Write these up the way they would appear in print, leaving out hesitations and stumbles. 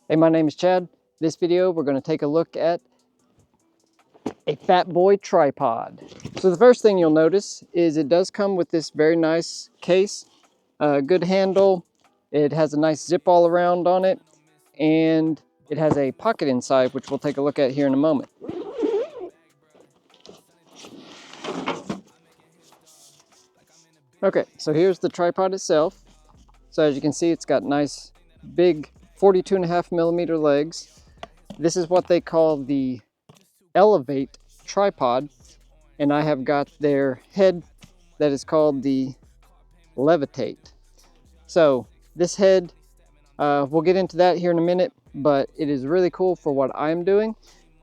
Hey, my name is Chad. This video, we're going to take a look at a Fat Boy tripod. So the first thing you'll notice is it does come with this very nice case, good handle. It has a nice zip all around on it, and it has a pocket inside, which we'll take a look at here in a moment. Okay, so here's the tripod itself. So as you can see, it's got nice big 42.5mm legs. This is what they call the Elevate tripod, and I have got their head that is called the Levitate. So this head, we'll get into that here in a minute, but it is really cool for what I'm doing.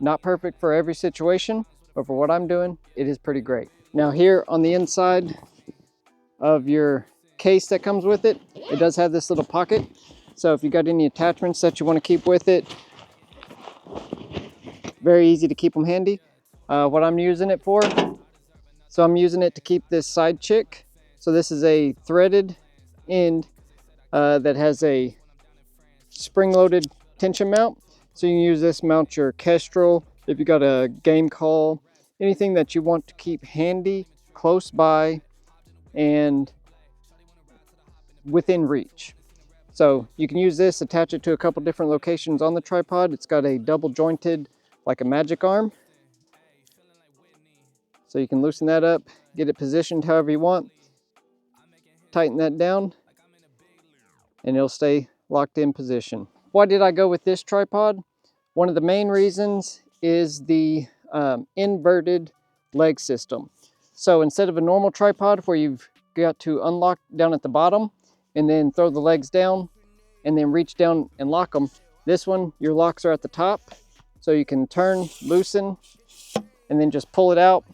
Not perfect for every situation, but for what I'm doing, it is pretty great. Now here on the inside of your case that comes with it, it does have this little pocket. So if you got any attachments that you want to keep with it, very easy to keep them handy. What I'm using it for, so I'm using it to keep this side chick. So this is a threaded end that has a spring-loaded tension mount. So you can use this, mount your Kestrel, if you got a game call, anything that you want to keep handy, close by, and within reach. So you can use this, attach it to a couple different locations on the tripod. It's got a double jointed, like a magic arm. So you can loosen that up, get it positioned however you want, tighten that down, and it'll stay locked in position. Why did I go with this tripod? One of the main reasons is the inverted leg system. So instead of a normal tripod where you've got to unlock down at the bottom and then throw the legs down and then reach down and lock them, this one, your locks are at the top. So you can turn, loosen, and then just pull it out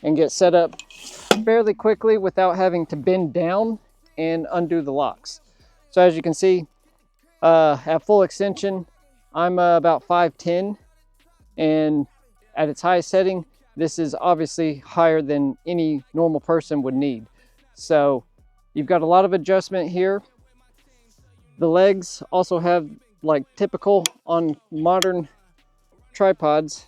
and get set up fairly quickly without having to bend down and undo the locks. So as you can see, at full extension, I'm about 5'10", and at its highest setting, this is obviously higher than any normal person would need. So you've got a lot of adjustment here. The legs also have, like typical on modern tripods,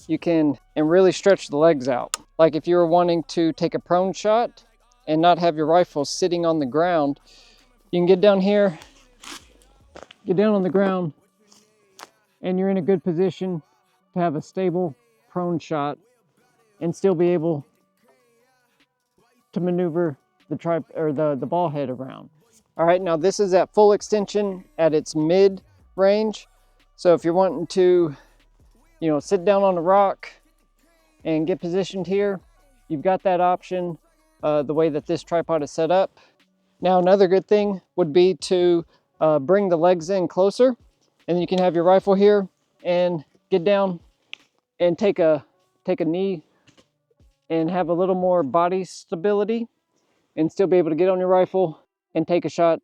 you can really stretch the legs out. Like if you were wanting to take a prone shot and not have your rifle sitting on the ground, you can get down here, get down on the ground, and you're in a good position to have a stable prone shot and still be able to maneuver the ball head around. All right, now this is at full extension at its mid range. So if you're wanting to, sit down on a rock and get positioned here, you've got that option the way that this tripod is set up. Now another good thing would be to bring the legs in closer, and then you can have your rifle here and get down and take a knee and have a little more body stability and still be able to get on your rifle and take a shot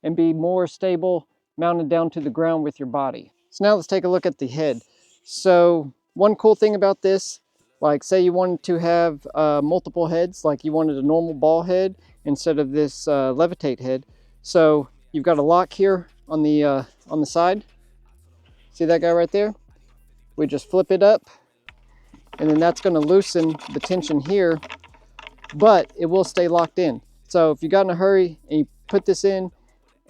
and be more stable mounted down to the ground with your body. So now let's take a look at the head. So one cool thing about this, like say you wanted to have multiple heads, like you wanted a normal ball head instead of this Levitate head. So you've got a lock here on the side. See that guy right there? We just flip it up, and then that's going to loosen the tension here, but it will stay locked in. So if you got in a hurry and you put this in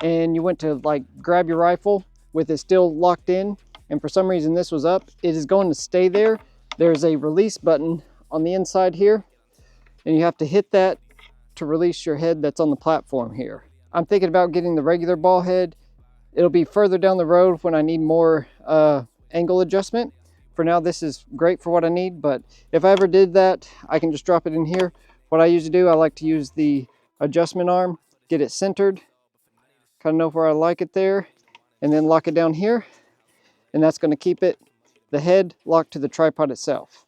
and you went to like grab your rifle with it still locked in, and for some reason this was up, it is going to stay there. There's a release button on the inside here, and you have to hit that to release your head that's on the platform here. I'm thinking about getting the regular ball head. It'll be further down the road when I need more angle adjustment. For now, this is great for what I need, but if I ever did that, I can just drop it in here. What I usually do, I like to use the adjustment arm, get it centered, kind of know where I like it there, and then lock it down here. And that's going to keep the head locked to the tripod itself.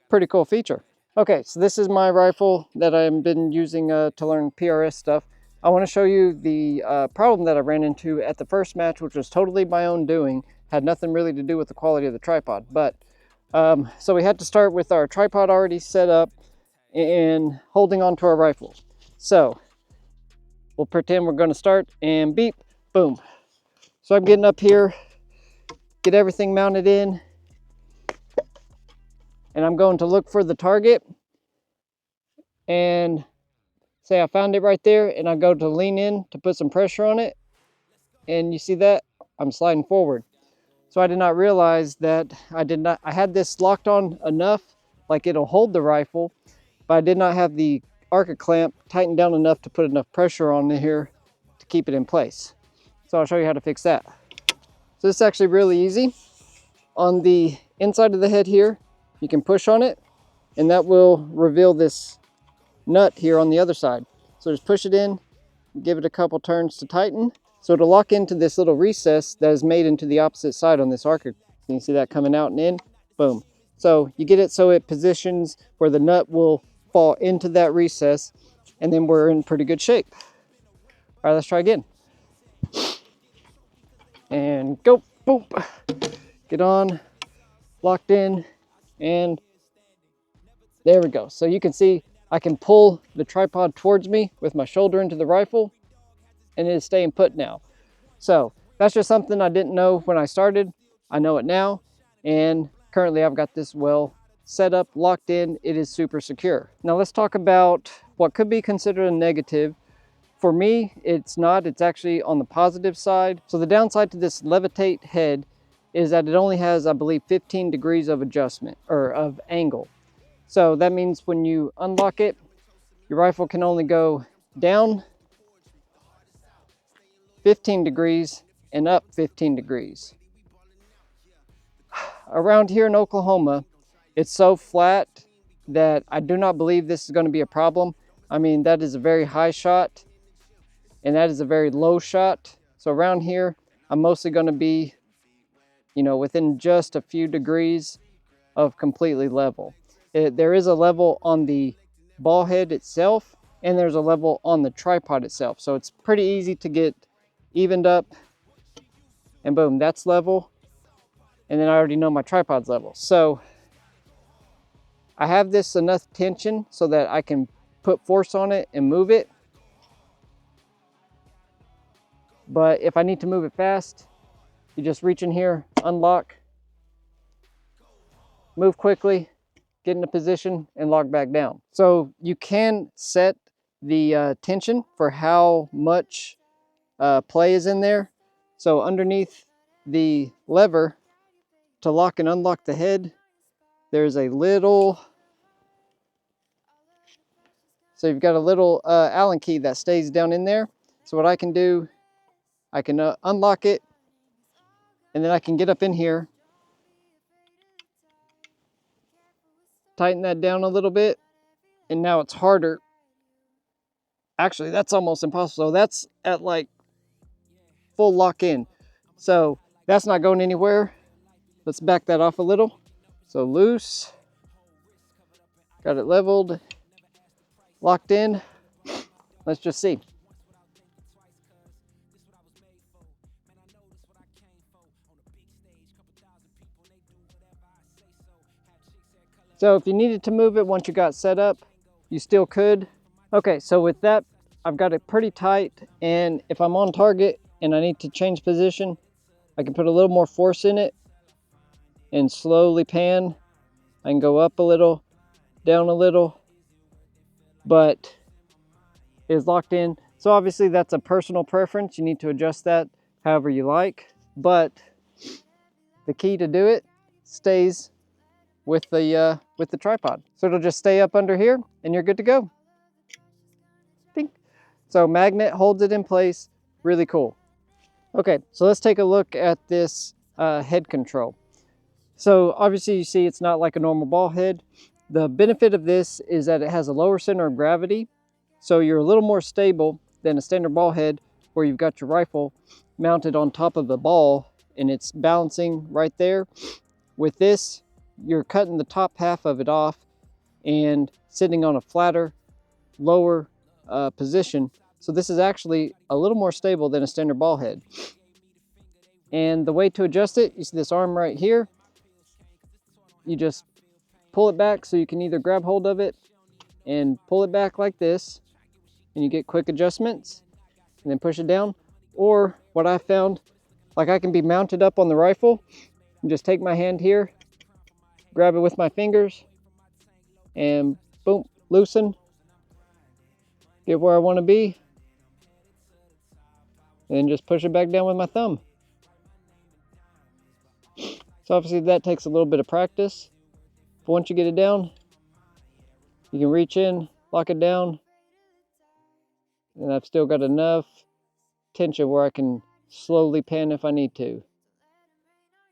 Pretty cool feature. Okay, so this is my rifle that I've been using to learn PRS stuff. I want to show you the problem that I ran into at the first match, which was totally my own doing. Had nothing really to do with the quality of the tripod. But so we had to start with our tripod already set up and holding onto our rifle. So we'll pretend we're going to start, and beep, boom. So I'm getting up here, get everything mounted in, and I'm going to look for the target, and say I found it right there, and I go to lean in to put some pressure on it, and you see that I'm sliding forward. So I did not realize that I had this locked on enough, like it'll hold the rifle, but I did not have the Arca clamp tightened down enough to put enough pressure on here to keep it in place. So I'll show you how to fix that. So this is actually really easy. On the inside of the head here, you can push on it, and that will reveal this nut here on the other side. So just push it in, give it a couple turns to tighten. So it'll lock into this little recess that is made into the opposite side on this Arca. You can see that coming out and in, boom. So you get it so it positions where the nut will fall into that recess, and then we're in pretty good shape. All right, let's try again. And go, boom. Get on, locked in, and there we go. So you can see I can pull the tripod towards me with my shoulder into the rifle, and it is staying put now. So that's just something I didn't know when I started. I know it now, and currently I've got this well set up, locked in. It is super secure. Now let's talk about what could be considered a negative. For me, it's not. It's actually on the positive side. So the downside to this Levitate head is that it only has, I believe, 15 degrees of adjustment, or of angle. So that means when you unlock it, your rifle can only go down 15 degrees and up 15 degrees. Around here in Oklahoma, it's so flat that I do not believe this is going to be a problem. I mean, that is a very high shot, and that is a very low shot. So around here, I'm mostly going to be, you know, within just a few degrees of completely level. There is a level on the ball head itself, and there's a level on the tripod itself. So it's pretty easy to get evened up, and boom, that's level. And then I already know my tripod's level. So I have this enough tension so that I can put force on it and move it. But if I need to move it fast, you just reach in here, unlock, move quickly, get in a position, and lock back down. So you can set the tension for how much play is in there. So underneath the lever to lock and unlock the head, there's a little, so you've got a little Allen key that stays down in there. So what I can do, I can unlock it, and then I can get up in here, tighten that down a little bit, and now it's harder. Actually, that's almost impossible. So that's at like full lock in. So that's not going anywhere. Let's back that off a little. So loose, got it leveled, locked in. Let's just see. So if you needed to move it once you got set up, you still could. Okay, so with that, I've got it pretty tight, and if I'm on target and I need to change position, I can put a little more force in it and slowly pan. I can go up a little, down a little, but it's locked in. So obviously that's a personal preference. You need to adjust that however you like, but the key to do it stays with the tripod. So it'll just stay up under here and you're good to go. Ding. So magnet holds it in place, really cool. Okay, so let's take a look at this head control. So obviously you see it's not like a normal ball head. The benefit of this is that it has a lower center of gravity, so you're a little more stable than a standard ball head where you've got your rifle mounted on top of the ball and it's balancing right there. With this, you're cutting the top half of it off and sitting on a flatter, lower position. So this is actually a little more stable than a standard ball head. And the way to adjust it, you see this arm right here. You just pull it back, so you can either grab hold of it and pull it back like this, and you get quick adjustments. and then push it down. Or what I found, like I can be mounted up on the rifle and just take my hand here, grab it with my fingers, and boom, loosen, get where I want to be, and then just push it back down with my thumb. So obviously that takes a little bit of practice, but once you get it down, you can reach in, lock it down, and I've still got enough tension where I can slowly pan if I need to.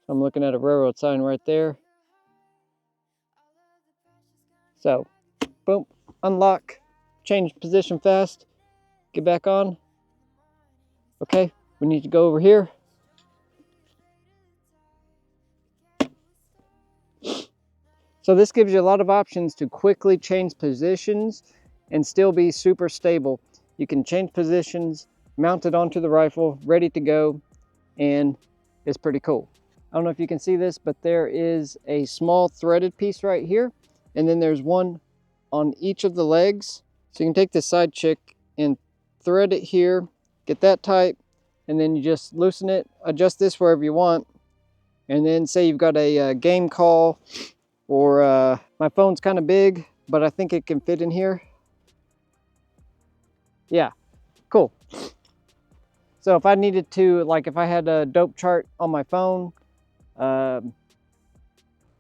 I'm looking at a railroad sign right there. So, boom, unlock, change position fast, get back on. Okay, we need to go over here. So this gives you a lot of options to quickly change positions and still be super stable. You can change positions, mount it onto the rifle, ready to go, and it's pretty cool. I don't know if you can see this, but there is a small threaded piece right here, and then there's one on each of the legs. So you can take this side chick and thread it here, get that tight, and then you just loosen it, adjust this wherever you want, and then say you've got a game call, or my phone's kind of big, but I think it can fit in here. Yeah, cool. So if I needed to, like if I had a dope chart on my phone, I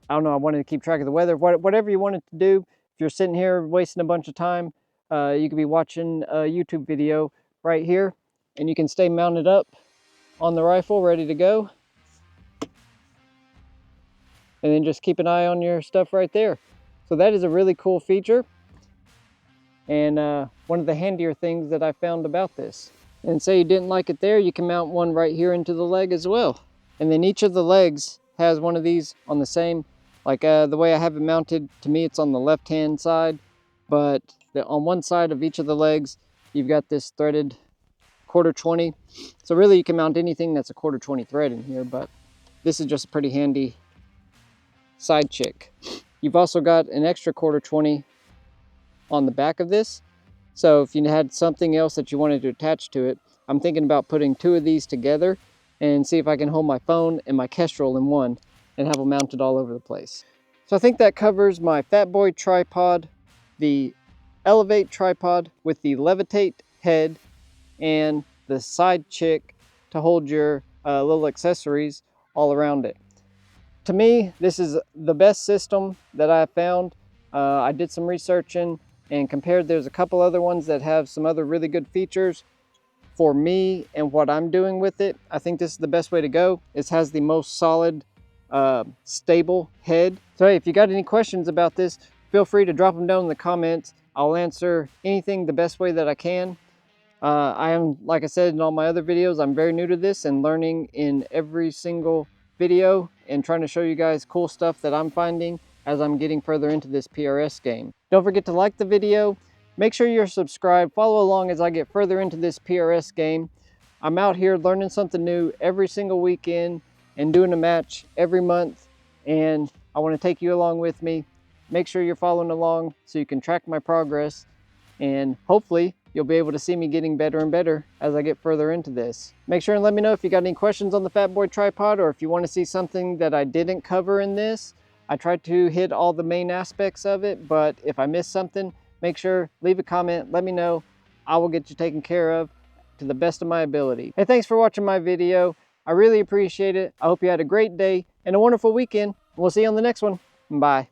don't know, I wanted to keep track of the weather, whatever you wanted to do. If you're sitting here wasting a bunch of time, you could be watching a YouTube video right here, and you can stay mounted up on the rifle, ready to go. And then just keep an eye on your stuff right there. So that is a really cool feature, and one of the handier things that I found about this. And say you didn't like it there, you can mount one right here into the leg as well. And then each of the legs has one of these on the same, like the way I have it mounted, to me it's on the left hand side, but on one side of each of the legs you've got this threaded 1/4-20. So really you can mount anything that's a 1/4-20 thread in here, but this is just a pretty handy side chick. You've also got an extra 1/4-20 on the back of this. So if you had something else that you wanted to attach to it, I'm thinking about putting two of these together and see if I can hold my phone and my Kestrel in one and have them mounted all over the place. So I think that covers my Fat Boy tripod, the Elevate tripod with the Levitate head, and the side chick to hold your little accessories all around it. To me, this is the best system that I found. I did some researching and compared. There's a couple other ones that have some other really good features. For me and what I'm doing with it, I think this is the best way to go. It has the most solid, stable head. So hey, if you got any questions about this, feel free to drop them down in the comments. I'll answer anything the best way that I can. I am, like I said in all my other videos, I'm very new to this and learning in every single video and trying to show you guys cool stuff that I'm finding as I'm getting further into this PRS game. Don't forget to like the video. Make sure you're subscribed. Follow along as I get further into this PRS game. I'm out here learning something new every single weekend and doing a match every month, and I want to take you along with me. Make sure you're following along so you can track my progress, and hopefully you'll be able to see me getting better and better as I get further into this. Make sure and let me know if you got any questions on the Fat Boy tripod, or if you want to see something that I didn't cover in this. I tried to hit all the main aspects of it, but if I missed something, make sure, leave a comment, let me know. I will get you taken care of to the best of my ability. Hey, thanks for watching my video. I really appreciate it. I hope you had a great day and a wonderful weekend. We'll see you on the next one. Bye.